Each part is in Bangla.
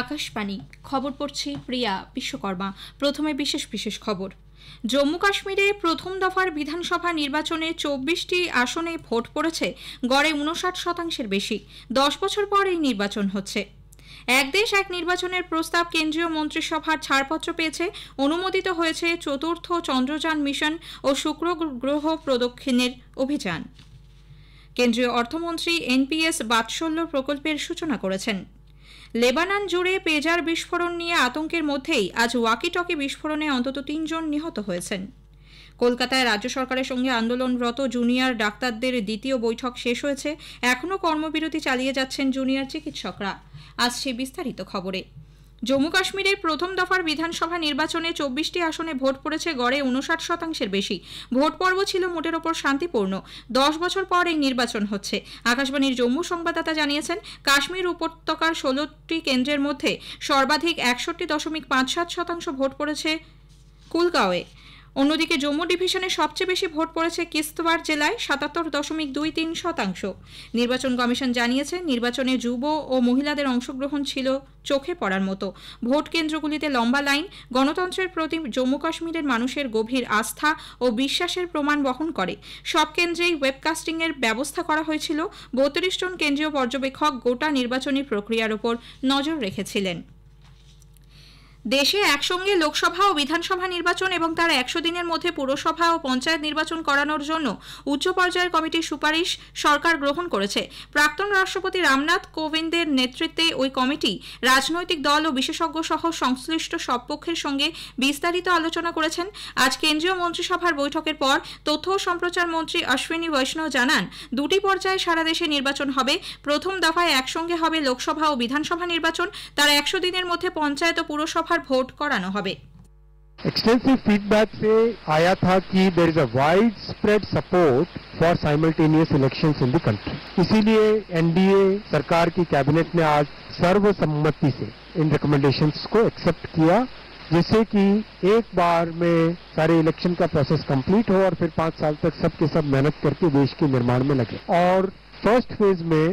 আকাশবাণী খবর পড়ছি প্রিয়া বিশ্বকর্মা। প্রথমে বিশেষ বিশেষ খবর। জম্মু কাশ্মীরে প্রথম দফার বিধানসভা নির্বাচনে 24টি আসনে ভোট পড়েছে গড়ে 59% বেশি। 10 বছর পর এই নির্বাচন হচ্ছে। এক দেশ এক নির্বাচনের প্রস্তাব কেন্দ্রীয় মন্ত্রিসভার ছাড়পত্র পেয়েছে। অনুমোদিত হয়েছে চতুর্থ চন্দ্রযান মিশন ও শুক্র গ্রহ প্রদক্ষিণের অভিযান। কেন্দ্রীয় অর্থমন্ত্রী এনপিএস বাৎসল্য প্রকল্পের সূচনা করেছেন। লেবানন জুড়ে পেজার বিস্ফোরণ নিয়ে আতঙ্কের মধ্যেই আজ ওয়াকিটকি বিস্ফোরণে অন্তত 3 জন নিহত হয়েছেন। কলকাতায় রাজ্য সরকারের সঙ্গে আন্দোলনরত জুনিয়র ডাক্তারদের দ্বিতীয় বৈঠক শেষ হয়েছে। এখনও কর্মবিরতি চালিয়ে যাচ্ছেন জুনিয়র চিকিৎসকরা। আসছে বিস্তারিত খবরে। জম্মু কাশ্মীরের প্রথম দফার বিধানসভা নির্বাচনে 24টি আসনে ভোট পড়েছে গড়ে 59% বেশি। ভোট পর্ব ছিল মোটের ওপর শান্তিপূর্ণ। 10 বছর পর এই নির্বাচন হচ্ছে। আকাশবাণীর জম্মু সংবাদদাতা জানিয়েছেন, কাশ্মীর উপত্যকার 16টি কেন্দ্রের মধ্যে সর্বাধিক 61.57% ভোট পড়েছে কুলগাঁওয়ে। অন্যদিকে জম্মু ডিভিশনে সবচেয়ে বেশি ভোট পড়েছে কিস্তওয়াড় জেলায় 77.23%। নির্বাচন কমিশন জানিয়েছে, নির্বাচনে যুব ও মহিলাদের অংশগ্রহণ ছিল চোখে পড়ার মতো। ভোট কেন্দ্রগুলিতে লম্বা লাইন গণতন্ত্রের প্রতি জম্মু কাশ্মীরের মানুষের গভীর আস্থা ও বিশ্বাসের প্রমাণ বহন করে। সব কেন্দ্রেই ওয়েবকাস্টিংয়ের ব্যবস্থা করা হয়েছিল। 32 জন কেন্দ্রীয় পর্যবেক্ষক গোটা নির্বাচনী প্রক্রিয়ার উপর নজর রেখেছিলেন। দেশে একসঙ্গে লোকসভা ও বিধানসভা নির্বাচন এবং তার 100 দিনের মধ্যে পুরসভা ও পঞ্চায়েত নির্বাচন করানোর জন্য উচ্চ পর্যায়ের কমিটির সুপারিশ সরকার গ্রহণ করেছে। প্রাক্তন রাষ্ট্রপতি রামনাথ কোবিন্দের নেতৃত্বে ওই কমিটি রাজনৈতিক দল ও বিশেষজ্ঞ সহ সংশ্লিষ্ট সব পক্ষের সঙ্গে বিস্তারিত আলোচনা করেছেন। আজ কেন্দ্রীয় মন্ত্রিসভার বৈঠকের পর তথ্য ও সম্প্রচার মন্ত্রী অশ্বিনী বৈষ্ণব জানান, 2টি পর্যায়ে সারা দেশে নির্বাচন হবে। প্রথম দফায় একসঙ্গে হবে লোকসভা ও বিধানসভা নির্বাচন, তার 100 দিনের মধ্যে পঞ্চায়েত ও পুরসভা ভোট করানো হবে। एक्सटेंसिव फीडबैक से आया था कि there is a widespread support for simultaneous elections in the country. इसीलिए एनडीए सरकार की कैबिनेट ने आज सर्वसम्मति से इन रिकमेंडेशंस को एक्सेप्ट किया, जिससे कि एक बार में सारे इलेक्शन का प्रोसेस कंप्लीट हो और फिर 5 साल तक सब के सब मेहनत करके देश के निर्माण में लगे। और फर्स्ट फेज में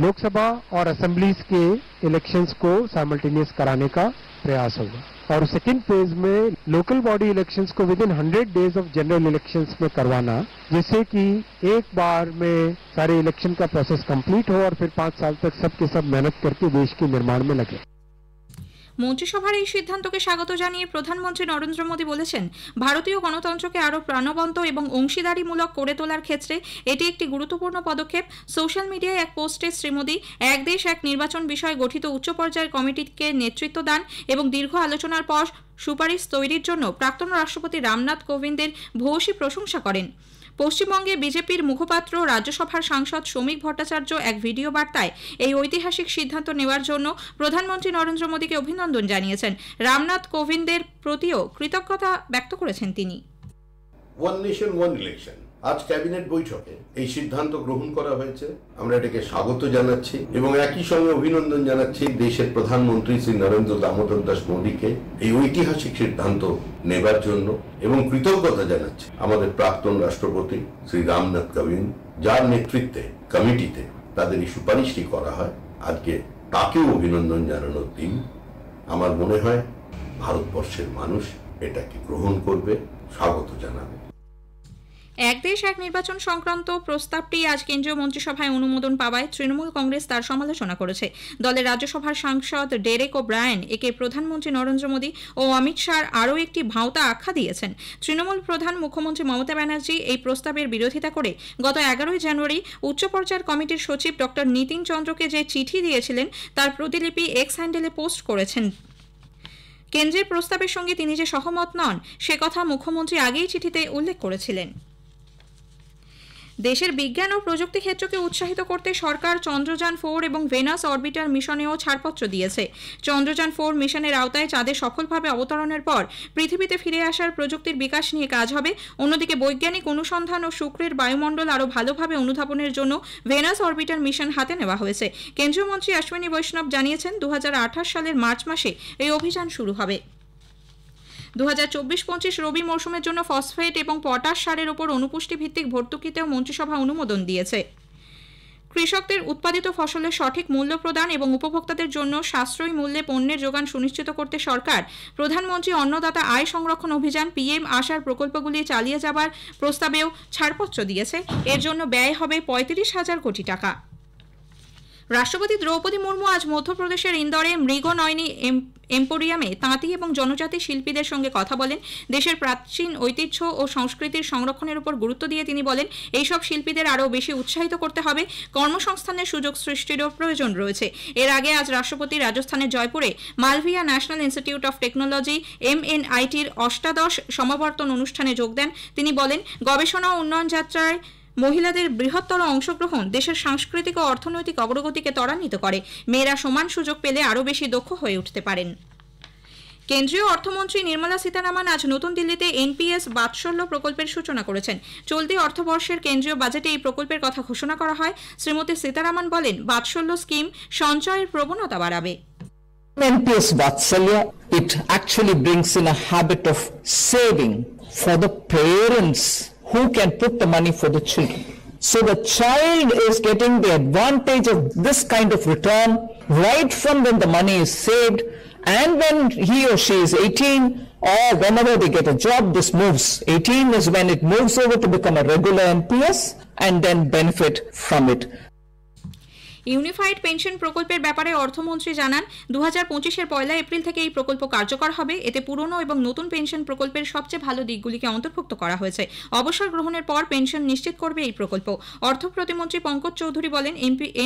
लोकसभा और असेंबलीज के इलेक्शंस को साइमल्टेनियस कराने का प्रयास होगा और सेकेंड फेज में लोकल बॉडी इलेक्शंस को with in 100 days of general elections में करवाना, जिससे कि एक बार में सारे इलेक्शन का प्रोसेस कंप्लीट हो और फिर 5 साल तक सब के सब मेहनत करके देश के निर्माण में लगे। মন্ত্রিসভার এই সিদ্ধান্তকে স্বাগত জানিয়ে প্রধানমন্ত্রী নরেন্দ্র মোদী বলেছেন, ভারতীয় গণতন্ত্রকে আরও প্রাণবন্ত এবং অংশীদারিমূলক করে তোলার ক্ষেত্রে এটি একটি গুরুত্বপূর্ণ পদক্ষেপ। সোশ্যাল মিডিয়ায় এক পোস্টে শ্রী মোদী এক দেশ এক নির্বাচন বিষয়ে গঠিত উচ্চ পর্যায়ের কমিটিকে নেতৃত্ব দান এবং দীর্ঘ আলোচনার পর সুপারিশ তৈরির জন্য প্রাক্তন রাষ্ট্রপতি রামনাথ কোবিন্দের ভূয়সী প্রশংসা করেন। পশ্চিমবঙ্গে বিজেপির মুখপাত্র রাজ্যসভার সাংসদ শ্রমিক ভট্টাচার্য এক ভিডিও বার্তায় এই ঐতিহাসিক সিদ্ধান্ত নেওয়ার জন্য প্রধানমন্ত্রী নরেন্দ্র মোদীকে অভিনন্দন জানিয়েছেন। রামনাথ কোবিন্দের প্রতিও কৃতজ্ঞতা ব্যক্ত করেছেন তিনি। ওয়ান নেশন ওয়ান ইলেকশন আজ ক্যাবিনেট বৈঠকে এই সিদ্ধান্ত গ্রহণ করা হয়েছে। আমরা এটাকে স্বাগত জানাচ্ছি এবং একই সঙ্গে অভিনন্দন জানাচ্ছি দেশের প্রধানমন্ত্রী শ্রী নরেন্দ্র দামোদর দাস মোদীকে এই ঐতিহাসিক সিদ্ধান্ত নেবার জন্য এবং কৃতজ্ঞতা জানাচ্ছি আমাদের প্রাক্তন রাষ্ট্রপতি শ্রী রামনাথ কোবিন্দ, যার নেতৃত্বে কমিটিতে তাদের এই সুপারিশটি করা হয়। আজকে তাকেও অভিনন্দন জানানোর দিন। আমার মনে হয় ভারতবর্ষের মানুষ এটাকে গ্রহণ করবে, স্বাগত জানাবে। এক দেশ এক নির্বাচন সংক্রান্ত প্রস্তাবটি আজ কেন্দ্রীয় মন্ত্রিসভায় অনুমোদন পাওয়ায় তৃণমূল কংগ্রেস তার সমালোচনা করেছে। দলের রাজ্যসভার সাংসদ ডেরেক ও ব্রায়ান একে প্রধানমন্ত্রী নরেন্দ্র মোদী ও অমিত শাহর আরও একটি ভাওতা আখ্যা দিয়েছেন। তৃণমূল প্রধান মুখ্যমন্ত্রী মমতা ব্যানার্জি এই প্রস্তাবের বিরোধিতা করে গত 11 জানুয়ারি উচ্চ পর্যায়ের কমিটির সচিব ডক্টর নীতিন চন্দ্রকে যে চিঠি দিয়েছিলেন তার প্রতিলিপি এক্স হ্যান্ডেলে পোস্ট করেছেন। কেন্দ্রের প্রস্তাবের সঙ্গে তিনি যে সহমত নন সে কথা মুখ্যমন্ত্রী আগেই চিঠিতে উল্লেখ করেছিলেন। দেশের বিজ্ঞান ও প্রযুক্তি ক্ষেত্রকে উৎসাহিত করতে সরকার চন্দ্রযান 4 এবং ভেনাস অরবিটার মিশনেও ছাড়পত্র দিয়েছে। চন্দ্রযান 4 মিশনের আওতায় চাঁদে সফলভাবে অবতরণের পর পৃথিবীতে ফিরে আসার প্রযুক্তির বিকাশ নিয়ে কাজ হবে। অন্যদিকে বৈজ্ঞানিক অনুসন্ধান ও শুক্রের বায়ুমণ্ডল আরও ভালোভাবে অনুধাবনের জন্য ভেনাস অরবিটার মিশন হাতে নেওয়া হয়েছে। কেন্দ্রীয় মন্ত্রী অশ্বিনী বৈষ্ণব জানিয়েছেন, 2028 সালের মার্চ মাসে এই অভিযান শুরু হবে। 2024-25 রবি মৌসুমের জন্য ফসফেট এবং পটাশ সারের ওপর অনুপুষ্টি ভিত্তিক ভর্তুকিতেও মন্ত্রিসভা অনুমোদন দিয়েছে। কৃষকদের উৎপাদিত ফসলের সঠিক মূল্য প্রদান এবং উপভোক্তাদের জন্য সাশ্রয়ী মূল্যে পণ্যের যোগান সুনিশ্চিত করতে সরকার প্রধানমন্ত্রী অন্নদাতা আয় সংরক্ষণ অভিযান পিএম আশার প্রকল্পগুলি চালিয়ে যাবার প্রস্তাবেও ছাড়পত্র দিয়েছে। এর জন্য ব্যয় হবে 35,000 কোটি টাকা। রাষ্ট্রপতি দ্রৌপদী মুর্মু আজ মধ্যপ্রদেশের ইন্দোরে মৃগনয়নী এম্পোরিয়ামে তাঁতি এবং জনজাতি শিল্পীদের সঙ্গে কথা বলেন। দেশের প্রাচীন ঐতিহ্য ও সংস্কৃতির সংরক্ষণের উপর গুরুত্ব দিয়ে তিনি বলেন, এইসব শিল্পীদের আরও বেশি উৎসাহিত করতে হবে, কর্মসংস্থানের সুযোগ সৃষ্টিরও প্রয়োজন রয়েছে। এর আগে আজ রাষ্ট্রপতি রাজস্থানের জয়পুরে Malaviya national institute of technology MNITর ৮ম সমাবর্তন অনুষ্ঠানে যোগ দেন। তিনি বলেন, গবেষণা ও উন্নয়ন যাত্রায় মহিলাদের বৃহত্তর অংশগ্রহণ দেশের সাংস্কৃতিক ও অর্থনৈতিক অগ্রগতিকে ত্বরান্বিত করে। মেয়েরা সমান সুযোগ পেলে আরও বেশি দক্ষ হয়ে উঠতে পারেন। কেন্দ্রীয় অর্থমন্ত্রী নির্মলা সীতারামন আজ নতুন দিল্লিতে NPS বাৎসল্য প্রকল্পের সূচনা করেছেন। চলতি অর্থবর্ষের কেন্দ্রীয় বাজেটে এই প্রকল্পের কথা ঘোষণা করা হয়। শ্রীমতী সীতারামন বলেন, বাৎসল্য স্কিম সঞ্চয়ের প্রবণতা বাড়াবে। NPS Vatsalya, it actually brings in a habit of saving for the parents who can put the money for the children. So the child is getting the advantage of this kind of return right from when the money is saved, and when he or she is 18 or whenever they get a job, this moves. 18 is when it moves over to become a regular NPS and then benefit from it. Unified pension প্রকল্পের ব্যাপারে অর্থমন্ত্রী জানান, 2025-এর 1 এপ্রিল থেকে এই প্রকল্প কার্যকর হবে। এতে পুরনো এবং নতুন পেনশন প্রকল্পের সবচেয়ে ভালো দিকগুলিকে অন্তর্ভুক্ত করা হয়েছে। অবসর গ্রহণের পর পেনশন নিশ্চিত করবে এই প্রকল্প। অর্থ প্রতিমন্ত্রী পঙ্কজ চৌধুরী বলেন,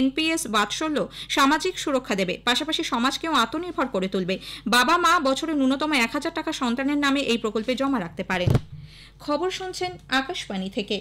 NPS বাৎসল্য সামাজিক সুরক্ষা দেবে, পাশাপাশি সমাজকেও আত্মনির্ভর করে তুলবে। বাবা মা বছরে ন্যূনতম 1,000 টাকা সন্তানের নামে এই প্রকল্পে জমা রাখতে পারেন। খবর শুনছেন আকাশবাণী থেকে।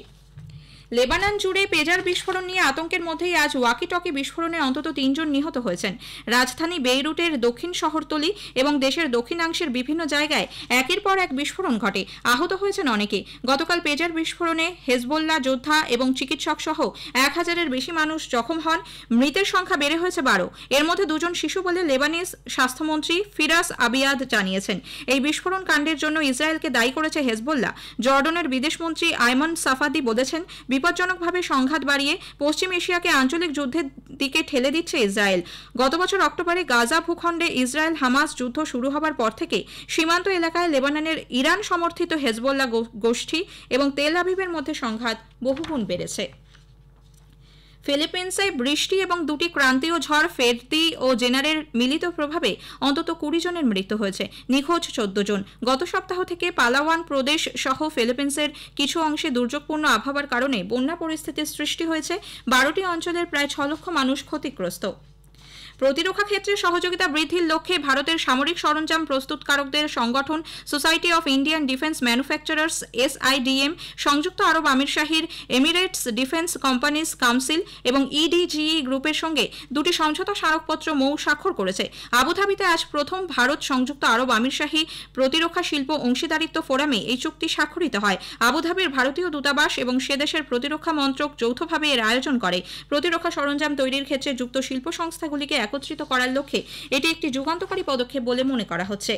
লেবানন জুড়ে পেজার বিস্ফোরণ নিয়ে আতঙ্কের মধ্যেই আজ ওয়াকিটকি বিস্ফোরণে অন্তত 3 জন নিহত হয়েছেন। রাজধানী বেইরুটের দক্ষিণ শহরতলি এবং দেশের দক্ষিণাংশের বিভিন্ন জায়গায় একের পর এক বিস্ফোরণ ঘটে। আহত হয়েছেন অনেকে। গতকাল পেজার বিস্ফোরণে হেজবোল্লা যোদ্ধা এবং চিকিৎসক সহ 1000-এর বেশি মানুষ জখম হন। মৃতের সংখ্যা বেড়ে হয়েছে 12। এর মধ্যে 2 জন শিশু বলে লেবানিজ স্বাস্থ্যমন্ত্রী ফিরাস আবিয়াদ জানিয়েছেন। এই বিস্ফোরণ কাণ্ডের জন্য ইসরায়েলকে দায়ী করেছে হেজবোল্লা। জর্ডনের বিদেশমন্ত্রী আইমান সাফাদি বলেছেন, বিপজ্জনকভাবে সংঘাত বাড়িয়ে পশ্চিম এশিয়াকে আঞ্চলিক যুদ্ধের দিকে ঠেলে দিচ্ছে ইসরায়েল। গত বছর অক্টোবরে গাজা ভূখণ্ডে ইসরায়েল হামাস যুদ্ধ শুরু হবার পর থেকে সীমান্ত এলাকায় লেবাননের ইরান সমর্থিত হেজবোল্লা গোষ্ঠী এবং তেল আভিভের মধ্যে সংঘাত বহুগুণ বেড়েছে। ফিলিপিন্সে বৃষ্টি এবং 2টি ক্রান্তীয় ঝড় ফেরতি ও জেনারের মিলিত প্রভাবে অন্তত 20 জনের মৃত্যু হয়েছে, নিখোঁজ 14 জন। গত সপ্তাহ থেকে পালাওয়ান প্রদেশ সহ ফিলিপিন্সের কিছু অংশে দুর্যোগপূর্ণ আবহাওয়ার কারণে বন্যা পরিস্থিতির সৃষ্টি হয়েছে। 12টি অঞ্চলের প্রায় 6 লক্ষ মানুষ ক্ষতিগ্রস্ত। প্রতিরক্ষা ক্ষেত্রে সহযোগিতা বৃদ্ধির লক্ষ্যে ভারতের সামরিক সরঞ্জাম প্রস্তুতকারকদের সংগঠন society of Indian defence manufacturers SIDM, সংযুক্ত আরব আমিরশাহীর এমিরেটস ডিফেন্স কোম্পানিজ কাউন্সিল এবং EDGE গ্রুপের সঙ্গে 2টি সমঝোতা স্মারকপত্র স্বাক্ষর করেছে। আবুধাবিতে আজ প্রথম ভারত সংযুক্ত আরব আমিরশাহী প্রতিরক্ষা শিল্প অংশীদারিত্ব ফোরামে এই চুক্তি স্বাক্ষরিত হয়। আবুধাবির ভারতীয় দূতাবাস এবং সে দেশের প্রতিরক্ষা মন্ত্রক যৌথভাবে এর আয়োজন করে। প্রতিরক্ষা সরঞ্জাম তৈরির ক্ষেত্রে যুক্ত শিল্প সংস্থাগুলিকে একত্রিত করার লক্ষ্যে এটি একটি যুগান্তকারী পদক্ষেপ বলে মনে করা হচ্ছে।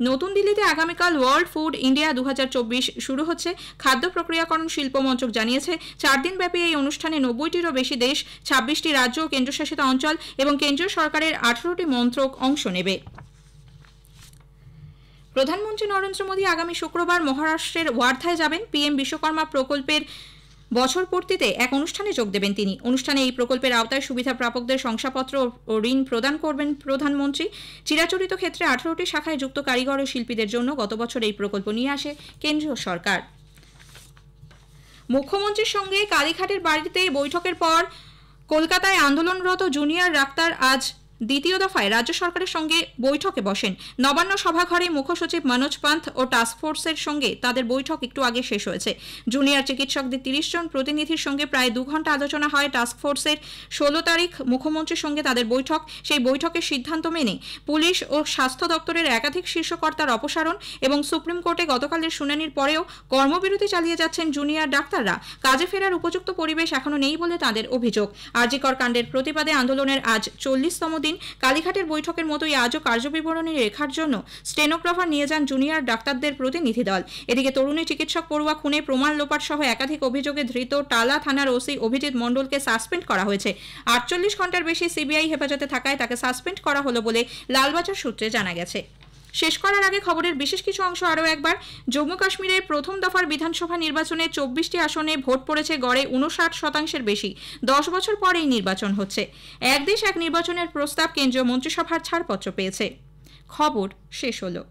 নতুন দিল্লিতে আগামীকাল ওয়ার্ল্ড ফুড ইন্ডিয়া 2024 শুরু হচ্ছে। খাদ্য প্রক্রিয়াকরণ শিল্প মন্ত্রক জানিয়েছে, 4 দিনব্যাপী এই অনুষ্ঠানে 90টিরও বেশি দেশ, 26টি রাজ্য ও কেন্দ্রশাসিত অঞ্চল এবং কেন্দ্রীয় সরকারের 18টি মন্ত্রক অংশ নেবে। প্রধানমন্ত্রী নরেন্দ্র মোদী আগামী শুক্রবার মহারাষ্ট্রের ওয়ার্ধায় যাবেন। PM বিশ্বকর্মা প্রকল্পের বছর পূর্তিতে এক অনুষ্ঠানে যোগ দেবেন তিনি। অনুষ্ঠানে এই প্রকল্পের আওতায় সুবিধা প্রাপকদের শংসাপত্র ও ঋণ প্রদান করবেন প্রধানমন্ত্রী। চিরাচরিত ক্ষেত্রে 18টি শাখায় যুক্ত কারিগর ও শিল্পীদের জন্য গত বছর এই প্রকল্প নিয়ে আসে কেন্দ্রীয় সরকার। মুখ্যমন্ত্রীর সঙ্গে কালীঘাটের বাড়িতে বৈঠকের পর কলকাতায় আন্দোলনরত জুনিয়র ডাক্তার আজ দ্বিতীয় দফায় রাজ্য সরকারের সঙ্গে বৈঠকে বসেন। নবান্ন সভাঘরে মুখ্য সচিব মনোজ পান্থ ও টাস্কফোর্সের সঙ্গে তাদের বৈঠক একটু আগে শেষ হয়েছে। জুনিয়র চিকিৎসকদের 30 জন প্রতিনিধির সঙ্গে প্রায় 2 ঘন্টা আলোচনা হয়। টাস্কফোর্সের 16 তারিখ মুখ্যমন্ত্রীর সঙ্গে তাদের বৈঠক। সেই বৈঠকের সিদ্ধান্ত মেনে পুলিশ ও স্বাস্থ্য দপ্তরের একাধিক শীর্ষকর্তার অপসারণ এবং সুপ্রিম কোর্টে গতকালের শুনানির পরেও কর্মবিরতি চালিয়ে যাচ্ছেন জুনিয়র ডাক্তাররা। কাজে ফেরার উপযুক্ত পরিবেশ এখনো নেই বলে তাদের অভিযোগ। আরজিকর কাণ্ডের প্রতিবাদে আন্দোলনের আজ 40তম দিন। দিন কালীঘাটের বৈঠকের মতোই আজও কার্যবিবরণী রেখার জন্য স্টেনোগ্রাফার নিয়ে যান জুনিয়র ডাক্তারদের প্রতিনিধি দল। এদিকে তরুণী চিকিৎসক পড়ুয়া খুনে প্রমাণ লোপাট সহ একাধিক অভিযোগে ধৃত টালা থানার ওসি অভিজিৎ মণ্ডলকে সাসপেন্ড করা হয়েছে। 48 ঘন্টার বেশি সিবিআই হেফাজতে থাকায় তাকে সাসপেন্ড করা হলো বলে লালবাজার সূত্রে জানা গেছে। শেষ করার আগে খবরের বিশেষ কিছু অংশ আরও একবার। জম্মু কাশ্মীরের প্রথম দফার বিধানসভা নির্বাচনে 24টি আসনে ভোট পড়েছে গড়ে 59% বেশি। 10 বছর পর এই নির্বাচন হচ্ছে। এক দেশ এক নির্বাচনের প্রস্তাব কেন্দ্রীয় মন্ত্রিসভার ছাড়পত্র পেয়েছে। খবর শেষ হলো।